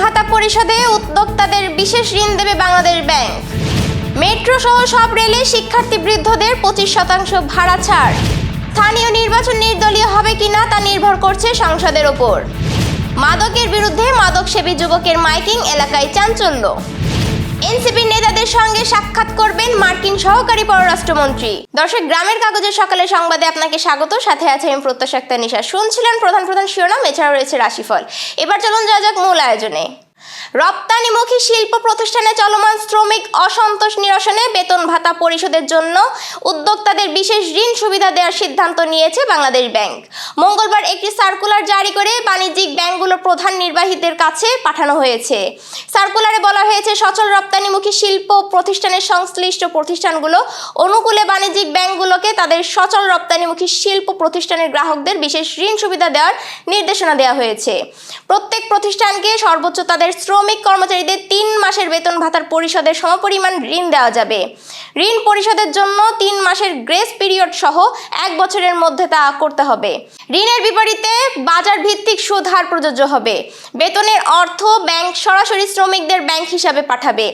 ভাতা পরিশোধে উদ্যোক্তাদের বিশেষ ঋণ দেবে বাংলাদেশ ব্যাংক। মেট্রো সহ সব রেলে শিক্ষার্থী বৃদ্ধদের 25% ভাড়া ছাড়। স্থানীয় নির্বাচন নির্দলীয় হবে কিনা তা নির্ভর করছে সংসদের ওপর। মাদকের বিরুদ্ধে মাদকসেবী যুবকের মাইকিং, এলাকায় চাঞ্চল্য। এনসিপির নেতাদের সঙ্গে সাক্ষাৎ করবেন মার্কিন সহকারী পররাষ্ট্রমন্ত্রী। দর্শক, গ্রামের কাগজের সকালের সংবাদে আপনাকে স্বাগত। সাথে আছে আমি প্রত্যাশা আক্তার নিশা। শুনছিলেন প্রধান শিরোনাম, এছাড়াও রয়েছে রাশিফল। এবার চলুন যাওয়া যাক মূল আয়োজনে। রপ্তানিমুখী শিল্প প্রতিষ্ঠানে চলমান শ্রমিক অসন্তোষ নিরসনে বেতন ভাতা পরিশোধের জন্য উদ্যোক্তাদের বিশেষ ঋণ সুবিধা দেওয়ার সিদ্ধান্ত নিয়েছে বাংলাদেশ ব্যাংক। মঙ্গলবার একটি সার্কুলার জারি করে বাণিজ্যিক ব্যাংকগুলোর প্রধান নির্বাহীদের কাছে পাঠানো হয়েছে। সার্কুলারে বলা হয়েছে, সচল রপ্তানিমুখী শিল্প প্রতিষ্ঠানের সংশ্লিষ্ট প্রতিষ্ঠানগুলো অনুকূলে বাণিজ্যিক ব্যাংকগুলোকে তাদের সচল রপ্তানিমুখী শিল্প প্রতিষ্ঠানের গ্রাহকদের বিশেষ ঋণ সুবিধা দেওয়ার নির্দেশনা দেওয়া হয়েছে। প্রত্যেক প্রতিষ্ঠানকে সর্বোচ্চ তাদের শ্রমিক কর্মচারীদের 3 মাসের বেতন ভাতার পরিশোধের সমপরিমাণ ঋণ দেওয়া যাবে। ঋণ পরিশোধের জন্য 3 মাসের গ্রেস পিরিয়ড সহ 1 বছরের মধ্যে তা করতে হবে। ঋণের বিপরীতে বাজার ভিত্তিক সুদ হার প্রযোজ্য হবে। বেতনের অর্থ ব্যাংক সরাসরি শ্রমিকদের ব্যাংক হিসাবে পাঠাবে।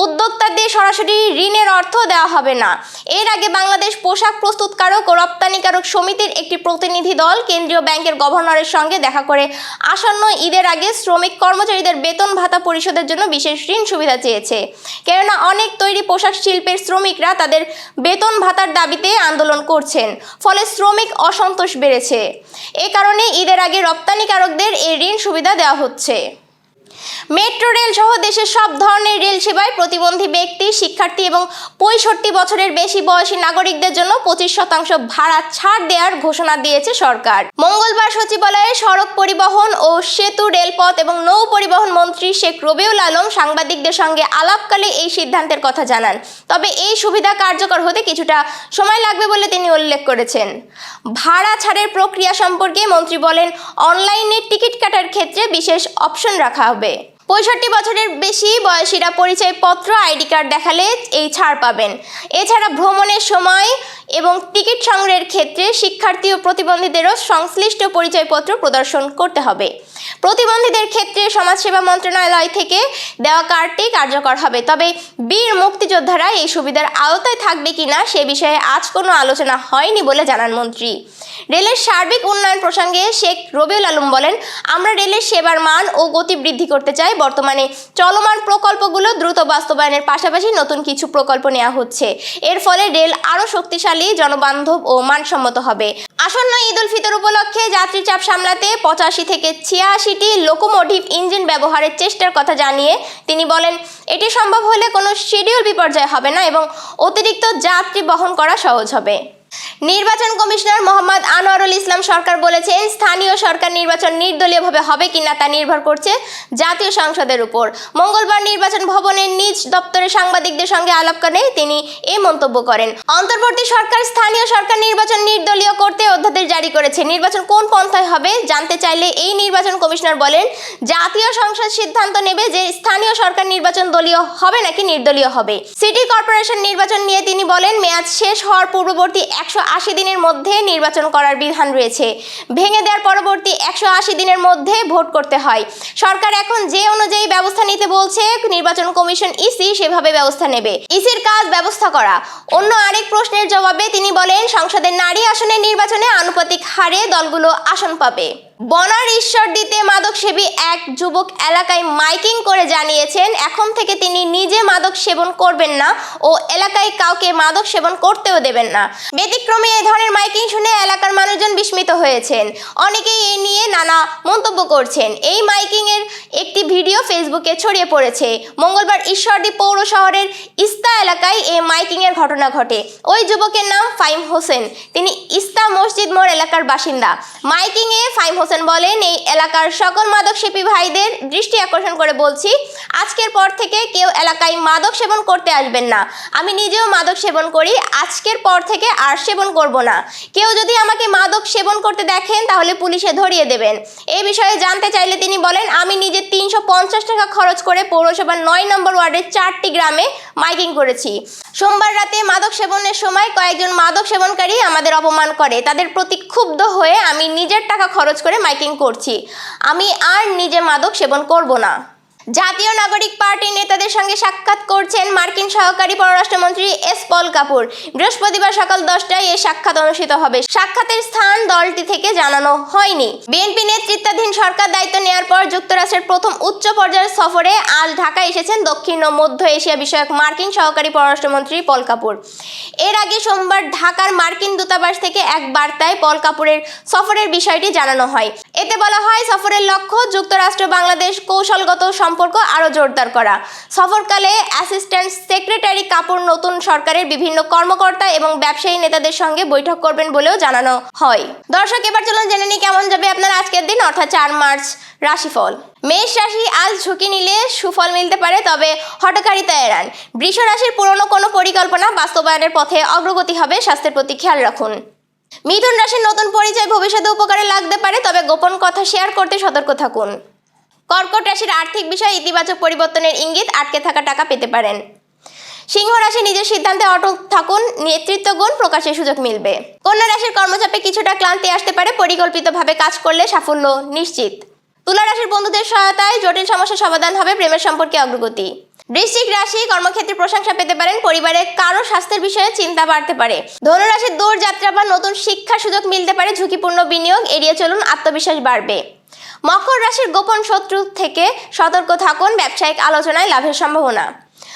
উদ্যোক্তাদের সরাসরি ঋণের অর্থ দেওয়া হবে না। এর আগে বাংলাদেশ পোশাক প্রস্তুতকারক ও রপ্তানিকারক সমিতির একটি প্রতিনিধি দল কেন্দ্রীয় ব্যাংকের গভর্নরের সঙ্গে দেখা করে আসন্ন ঈদের আগে শ্রমিক কর্মচারীদের বেতন ভাতা পরিশোধের জন্য বিশেষ ঋণ সুবিধা চেয়েছে। কেননা অনেক তৈরি পোশাক শিল্পের শ্রমিকরা তাদের বেতন ভাতার দাবিতে আন্দোলন করছেন, ফলে শ্রমিক অসন্তোষ বেড়েছে। এ কারণে ঈদের আগে রপ্তানিকারকদের এই ঋণ সুবিধা দেওয়া হচ্ছে। মেট্রো রেল সহ দেশের সব ধরনের রেল সেবায় প্রতিবন্ধী ব্যক্তি, শিক্ষার্থী এবং 65 বছরের বেশি বয়সী নাগরিকদের জন্য 25% ভাড়া ছাড় দেওয়ার ঘোষণা দিয়েছে সরকার। মঙ্গলবার সচিবালয়ে সড়ক পরিবহন ও সেতু, রেলপথ এবং নৌ পরিবহন মন্ত্রী শেখ রবিউল আলম সাংবাদিকদের সঙ্গে আলাপকালে এই সিদ্ধান্তের কথা জানান। তবে এই সুবিধা কার্যকর হতে কিছুটা সময় লাগবে বলে তিনি উল্লেখ করেছেন। ভাড়া ছাড়ের প্রক্রিয়া সম্পর্কে মন্ত্রী বলেন, অনলাইনে টিকিট কাটার ক্ষেত্রে বিশেষ অপশন রাখা হবে। 65 বছরের বেশি বয়সীরা পরিচয়পত্র, আইডি কার্ড দেখালে এই ছাড় পাবেন। এছাড়া ভ্রমণের সময় এবং টিকিট সংগ্রহের ক্ষেত্রে শিক্ষার্থী ও প্রতিবন্ধীদেরও সংশ্লিষ্ট পরিচয়পত্র প্রদর্শন করতে হবে। প্রতিবন্ধীদের ক্ষেত্রে সমাজসেবা মন্ত্রণালয় থেকে দেওয়া কার্ডটি কার্যকর হবে। তবে বীর মুক্তিযোদ্ধারা এই সুবিধার আওতায় থাকবে কিনা সে বিষয়ে আজ কোনো আলোচনা হয়নি বলে জানান মন্ত্রী। রেলের সার্বিক উন্নয়ন প্রসঙ্গে শেখ রবিউল আলম বলেন, আমরা রেলের সেবার মান ও গতি বৃদ্ধি করতে চাই। বর্তমানে চলমান প্রকল্পগুলো দ্রুত বাস্তবায়নের পাশাপাশি নতুন কিছু প্রকল্প নেওয়া হচ্ছে। এর ফলে রেল আরও শক্তিশালী, জনবান্ধব ও মানসম্মত হবে। আসন্ন ঈদ উল ফিতর উপলক্ষে যাত্রী চাপ সামলাতে 85 থেকে 86টি লোকোমোটিভ ইঞ্জিন ব্যবহারের চেষ্টার কথা জানিয়ে তিনি বলেন, এটি সম্ভব হলে কোনো শিডিউল বিপর্যয় হবে না এবং অতিরিক্ত যাত্রী বহন করা সহজ হবে। নির্বাচন কমিশনার মোহাম্মদ আনোয়ারুল ইসলাম সরকার বলেছেন, স্থানীয় সরকার নির্বাচন নির্দলীয়ভাবে হবে কিনা তা নির্ভর করছে জাতীয় সংসদের উপর। মঙ্গলবার নির্বাচন ভবনের নিজ দপ্তরে সাংবাদিকদের সঙ্গে আলাপকালে তিনি এই মন্তব্য করেন। অন্তর্বর্তী সরকার স্থানীয় সরকার নির্বাচন নির্দলীয় করতে অধ্যাদেশ জারি করেছে। নির্বাচন কোন পন্থায় হবে জানতে চাইলে এই নির্বাচন কমিশনার বলেন, জাতীয় সংসদ সিদ্ধান্ত নেবে যে স্থানীয় সরকার নির্বাচন দলীয় হবে নাকি নির্দলীয় হবে। সিটি কর্পোরেশন নির্বাচন নিয়ে তিনি বলেন, মেয়াদ শেষ হওয়ার পূর্ববর্তী 180 দিনের মধ্যে নির্বাচন করার বিধান রয়েছে। ভেঙে দেওয়ার পরবর্তী 180 দিনের মধ্যে ভোট করতে হয়। সরকার এখন যে অনুযায়ী ব্যবস্থা নিতে বলছে, নির্বাচন কমিশন ইসি সেভাবে ব্যবস্থা নেবে। ইসির কাজ ব্যবস্থা করা। অন্য আরেক প্রশ্নের জবাবে তিনি বলেন, সংসদের নারী আসনের নির্বাচনে আনুপাতিক হারে দলগুলো আসন পাবে। বনার ঈশ্বরদীতে মাদকসেবী এক যুবক এলাকায় মাইকিং করে জানিয়েছেন, এখন থেকে তিনি নিজে মাদক সেবন করবেন না ও এলাকায় কাউকে মাদক সেবন করতেও দেবেন না। ব্যতিক্রমী এই ধরনের মাইকিং শুনে এলাকার মানুষজন বিস্মিত হয়েছেন। অনেকেই এই নিয়ে নানা মন্তব্য করছেন। এই মাইকিং এর একটি ভিডিও ফেসবুকে ছড়িয়ে পড়েছে। মঙ্গলবার ঈশ্বরদী পৌর শহরের ইস্তা এলাকায় এই মাইকিং এর ঘটনা ঘটে। ওই যুবকের নাম ফাহিম হোসেন। তিনি ইস্তা মসজিদ মোড় এলাকার বাসিন্দা। মাইকিং এ ফাহিম হোসেন বলেন, এই এলাকার সকল মাদকসেবী ভাইদের দৃষ্টি আকর্ষণ করে বলছি, আজকের পর থেকে কেউ এলাকায় মাদক সেবন করতে আসবেন না। আমি নিজেও মাদক সেবন করি, আজকের পর থেকে আর সেবন করব না। কেউ যদি আমাকে মাদক সেবন করতে দেখেন তাহলে পুলিশে ধরিয়ে দেবেন। এই বিষয়ে জানতে চাইলে তিনি বলেন, আমি নিজে 350 টাকা খরচ করে পৌরসভার 9 নম্বর ওয়ার্ডের 4টি গ্রামে মাইকিং করেছি। সোমবার রাতে মাদক সেবনের সময় কয়েকজন মাদক সেবনকারী আমাদের অপমান করে। তাদের প্রতি ক্ষুব্ধ হয়ে আমি নিজের টাকা খরচ করে মাইকিং করছি। আমি আর নিজে মাদক সেবন করব না। জাতীয় নাগরিক পার্টির নেতাদের সঙ্গে সাক্ষাৎ করছেন মার্কিন সহকারী পররাষ্ট্রমন্ত্রী এস পল কাপুর। বৃহস্পতিবার সকাল 10টায় এই সাক্ষাৎ অনুষ্ঠিত হবে। সাক্ষাতের স্থান দলটি থেকে জানানো হয়নি। বিএনপি নেতৃত্বাধীন সরকার দায়িত্ব নেওয়ার পর যুক্তরাষ্ট্রের প্রথম উচ্চ পর্যায়ের সফরে আজ ঢাকায় এসেছেন দক্ষিণ ও মধ্য এশিয়া বিষয়ক মার্কিন সহকারী পররাষ্ট্রমন্ত্রী পল কাপুর। এর আগে সোমবার ঢাকার মার্কিন দূতাবাস থেকে এক বার্তায় পল কাপুরের সফরের বিষয়টি জানানো হয়। এতে বলা হয়, সফরের লক্ষ্য যুক্তরাষ্ট্র বাংলাদেশ কৌশলগত সম্পর্ক আরও জোরদার করা। সফরকালে অ্যাসিস্ট্যান্ট সেক্রেটারি কাপুর নতুন সরকারের বিভিন্ন কর্মকর্তা এবং ব্যবসায়ী নেতাদের সঙ্গে বৈঠক করবেন বলেও জানানো হয়। দর্শক, এবার চলুন জেনে নিই কেমন যাবে আপনার আজকের দিন অর্থাৎ 4 মার্চ রাশিফল। মেষ রাশি, আজ ঝুঁকি নিলে সুফল মিলতে পারে, তবে হঠকারিতা এড়ান। বৃষ রাশির পুরনো কোনো পরিকল্পনা বাস্তবায়নের পথে অগ্রগতি হবে, স্বাস্থ্যের প্রতি খেয়াল রাখুন। মিথুন রাশির নতুন পরিচয় ভবিষ্যতে উপকারে লাগতে পারে, তবে গোপন কথা শেয়ার করতে সতর্ক থাকুন। কর্কট রাশির আর্থিক বিষয়ে ইতিবাচক পরিবর্তনের ইঙ্গিত, আটকে থাকা টাকা পেতে পারেন। সিংহ রাশি, নিজের সিদ্ধান্তে অটল থাকুন, নেতৃত্ব গুণ প্রকাশের সুযোগ মিলবে। কন্যা রাশির কর্মচাপে কিছুটা ক্লান্তি আসতে পারে, পরিকল্পিতভাবে কাজ করলে সাফল্য নিশ্চিত। তুলা রাশির বন্ধুদের সহায়তায় জটিল সমস্যার সমাধান হবে, প্রেমের সম্পর্কে অগ্রগতি। বৃশ্চিক রাশি, কর্মক্ষেত্রে প্রশংসা পেতে পারেন, পরিবারের কারো স্বাস্থ্যের বিষয়ে চিন্তা বাড়তে পারে। ধনু রাশির দূর যাত্রা বা নতুন শিক্ষার সুযোগ মিলতে পারে, ঝুঁকিপূর্ণ বিনিয়োগ এড়িয়ে চলুন, আত্মবিশ্বাস বাড়বে। মকর রাশির গোপন শত্রু থেকে সতর্ক থাকুন, ব্যবসায়িক আলোচনায় লাভের সম্ভাবনা।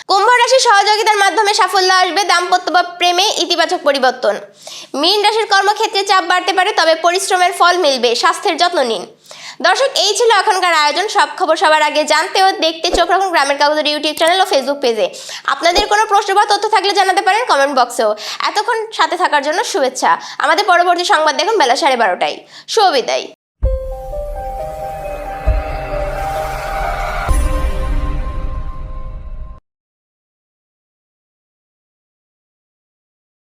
কুম্ভ রাশির সহযোগিতার মাধ্যমে সাফল্য আসবে, দাম্পত্য বা প্রেমে ইতিবাচক পরিবর্তন। মীন রাশির কর্মক্ষেত্রে চাপ বাড়তে পারে, তবে পরিশ্রমের ফল মিলবে, স্বাস্থ্যের যত্ন নিন। দর্শক, এই ছিল এখনকার আয়োজন। সব খবর সবার আগে জানতে ও দেখতে চোখ রাখুন গ্রামের কাগজের ইউটিউব চ্যানেল ও ফেসবুক পেজে। আপনাদের কোনো প্রশ্ন বা তথ্য থাকলে জানাতে পারেন কমেন্ট বক্সেও। এতক্ষণ সাথে থাকার জন্য শুভেচ্ছা। আমাদের পরবর্তী সংবাদ দেখুন বেলা 12:30টায়। শুভ বিদায়।